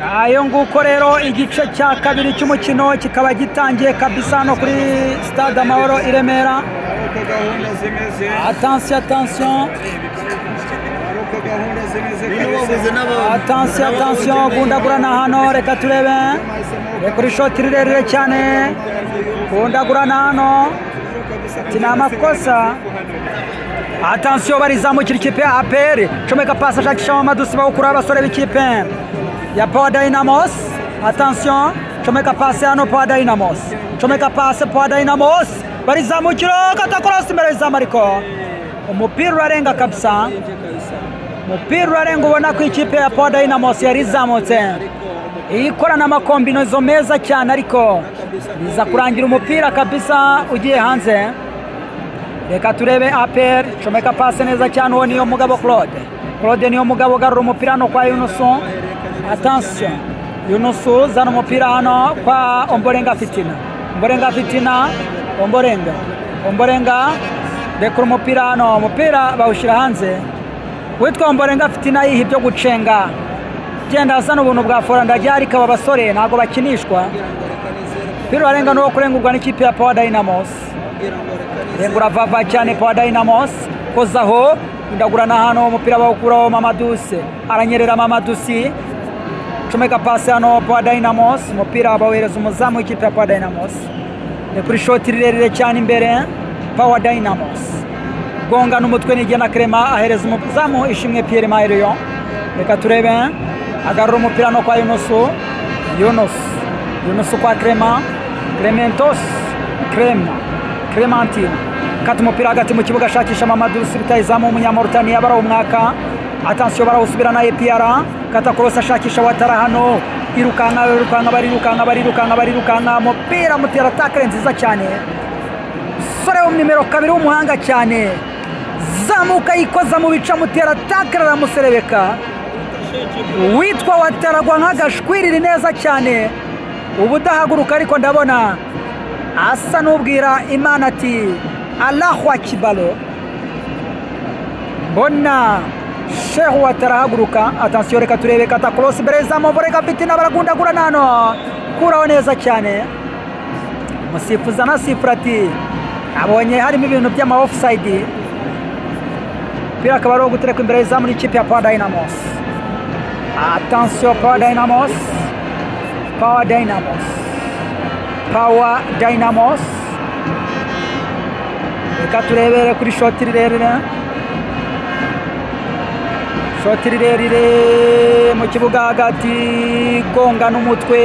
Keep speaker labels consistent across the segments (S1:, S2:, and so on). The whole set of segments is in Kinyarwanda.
S1: ayo nguko rero igice cya kabiri cy'umukino kikaba gitangiye kabisa no kuri stade Amahoro i Remera. Attention gundagurana hano, reka turebe kuri shoti rirerire cyane, gundagurana hano ati ni amakosa. Attention barizamukira ikipe ya APR, comeka pasi ashakisha Mamadou bawukura abasore b'ikipe ya Power Dynamos. Attention comeka pasi hano Power Dynamos, comeka pasi Power Dynamos barizamukira katakorosi imbere y'izamu, ariko umupira urarenga kabisa, umupira urarenga. Ubona ko ikipe ya Power Dynamos yari izamutse ikorana amakombinozo meza cyane, ariko biza kurangira umupira kabisa ugiye hanze. Reka turebe APR, comeka pasi neza cyane, uwo niyo mugabo Claude niyo mugabo garura umupira hano kwa Yunusu. Attention Yunusu zana umupira hano kwa Ombolenga Fitina, Ombolenga dekura umupira hano, umupira bawushyira hanze. Witwa Ombolenga Fitina yiha ibyo gucenga, genda azana ubuntu bwa foranda ryari kaba basore ntago bakinishwa. Umupira warenga n'uwo kurengurwa n'ikipe ya Power Dynamos, rengura vava cyane Power Dynamos, kozaho indagurana hano, umupira bawukuraho Mamadou, aranyerera Mamadou, comeka pasi hano Power Dynamos, umupira bawohereza umuzamu w'ikipe ya Power Dynamos. Ni kuri shoti rirerire cyane imbere Power Dynamos, gonga n'umutwe n'igena Clement, ahereza umuzamu Ishimwe Pierre Mario. Reka turebe agarura umupira no kwa Yunus kwa Clementine kata umupira hagati mu kibuga ashakisha Mamadou, rutayizamu umunyamauritania bara umwaka. Attention barawusubira na APR, kata korosa ashakisha Watara hano, barirukanka, umupira mutera takre nziza cyane, sore wo nimero 2 w'umuhanga cyane, zamuka yikoza mu bica mutera takre aramuserebeka, witwa Watara gwa nk'agashwiriri neza cyane, ubudahaguruka, ariko ndabona asa n'ubwira Imana ati Allahu Akbar. Mbona Sheikh Watara haguruka. Attention reka turebe kata cross bereza Ombolenga Fitina baragundagurana hano, kuraho neza cyane, musifuza na sifrati abonye harimo ibintu by'ama offside, pira akaba ari gutereka imbere y'izamu n'ikipe ya Power Dynamos. Attention Power Dynamos, reka turebere kuri shoti rirerire mu kibuga hagati, gonga n'umutwe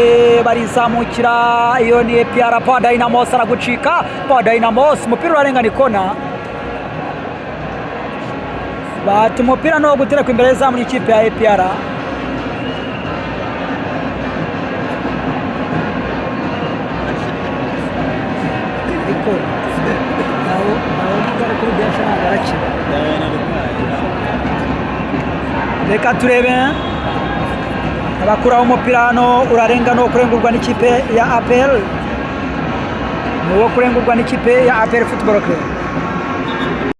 S1: barizamukira. Iyo ni APR, Power Dynamos aragucika. Power Dynamos umupira urarenga ni kona, bati umupira no gutereka imbere y'izamu n'ikipe ya APR. Reka turebe abakuraho umupira hano, urarenga no kurengurwa n'ikipe ya APR, Football Club.